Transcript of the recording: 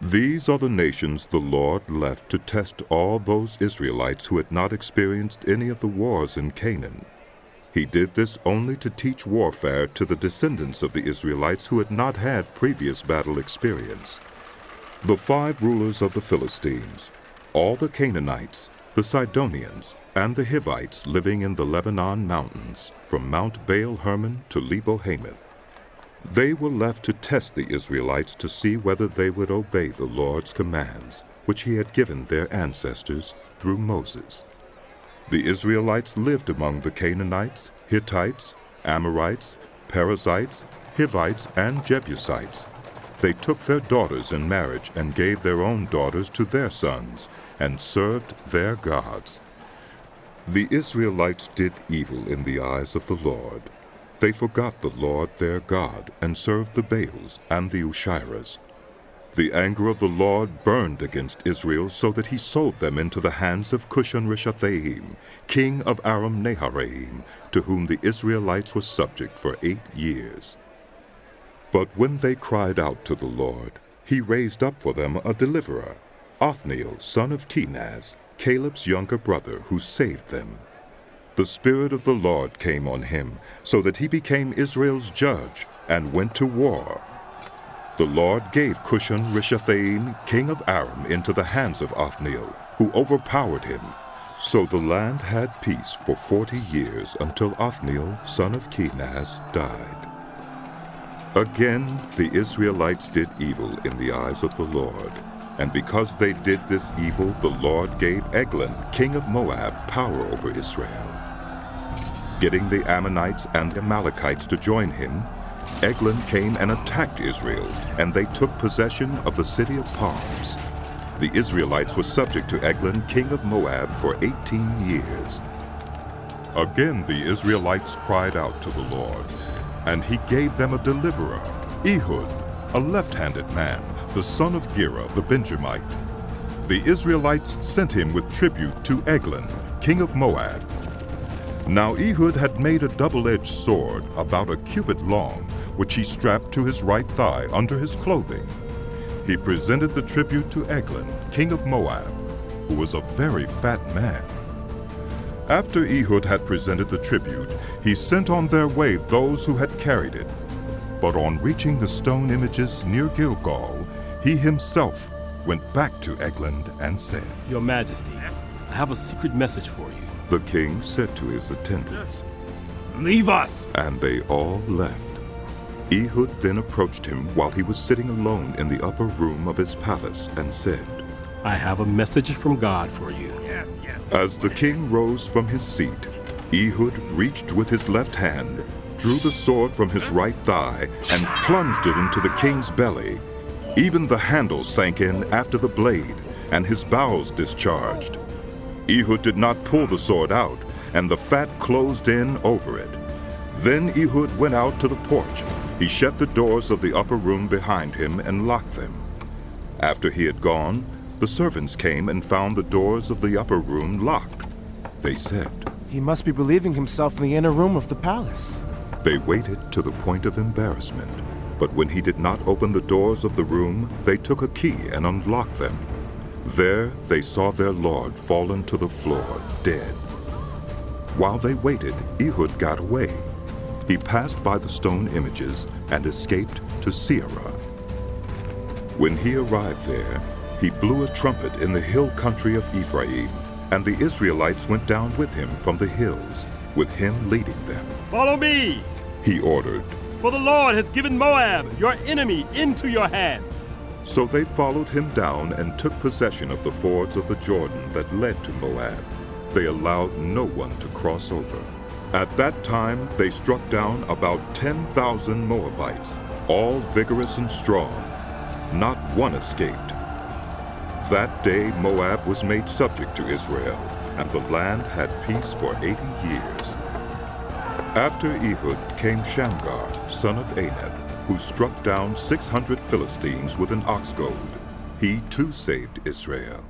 These are the nations the Lord left to test all those Israelites who had not experienced any of the wars in Canaan. He did this only to teach warfare to the descendants of the Israelites who had not had previous battle experience. The 5 rulers of the Philistines, all the Canaanites, the Sidonians, and the Hivites living in the Lebanon mountains, from Mount Baal-Hermon to Lebo-Hamath. They were left to test the Israelites to see whether they would obey the Lord's commands, which he had given their ancestors through Moses. The Israelites lived among the Canaanites, Hittites, Amorites, Perizzites, Hivites, and Jebusites. They took their daughters in marriage and gave their own daughters to their sons, and served their gods. The Israelites did evil in the eyes of the Lord. They forgot the Lord their God and served the Baals and the Asherahs. The anger of the Lord burned against Israel so that he sold them into the hands of Cushan-Rishathaim, king of Aram-Naharaim, to whom the Israelites were subject for 8 years. But when they cried out to the Lord, he raised up for them a deliverer, Othniel, son of Kenaz, Caleb's younger brother, who saved them. The Spirit of the Lord came on him, so that he became Israel's judge and went to war. The Lord gave Cushan-Rishathaim, king of Aram, into the hands of Othniel, who overpowered him. So the land had peace for 40 years until Othniel, son of Kenaz, died. Again, the Israelites did evil in the eyes of the Lord. And because they did this evil, the Lord gave Eglon, king of Moab, power over Israel. Getting the Ammonites and Amalekites to join him, Eglon came and attacked Israel, and they took possession of the city of palms. The Israelites were subject to Eglon, king of Moab, for 18 years. Again the Israelites cried out to the Lord, and he gave them a deliverer, Ehud, a left-handed man, the son of Gera the Benjamite. The Israelites sent him with tribute to Eglon, king of Moab. Now Ehud had made a double-edged sword about a cubit long, which he strapped to his right thigh under his clothing. He presented the tribute to Eglon, king of Moab, who was a very fat man. After Ehud had presented the tribute, he sent on their way those who had carried it. But on reaching the stone images near Gilgal, he himself went back to Eglon and said, "Your Majesty, I have a secret message for you." The king said to his attendants, "Leave us!" And they all left. Ehud then approached him while he was sitting alone in the upper room of his palace and said, "I have a message from God for you." As the king rose from his seat, Ehud reached with his left hand, drew the sword from his right thigh, and plunged it into the king's belly. Even the handle sank in after the blade, and his bowels discharged. Ehud did not pull the sword out, and the fat closed in over it. Then Ehud went out to the porch. He shut the doors of the upper room behind him and locked them. After he had gone, the servants came and found the doors of the upper room locked. They said, "He must be relieving himself in the inner room of the palace." They waited to the point of embarrassment, but when he did not open the doors of the room, they took a key and unlocked them. There they saw their lord fallen to the floor, dead. While they waited, Ehud got away. He passed by the stone images and escaped to Seirah. When he arrived there, he blew a trumpet in the hill country of Ephraim, and the Israelites went down with him from the hills, with him leading them. "Follow me," he ordered. "for the Lord has given Moab, your enemy, into your hands." So they followed him down and took possession of the fords of the Jordan that led to Moab. They allowed no one to cross over. At that time they struck down about 10,000 Moabites, all vigorous and strong. Not one escaped. That day Moab was made subject to Israel, and the land had peace for 80 years. After Ehud came Shamgar, son of Anath, who struck down 600 Philistines with an ox goad. He too saved Israel.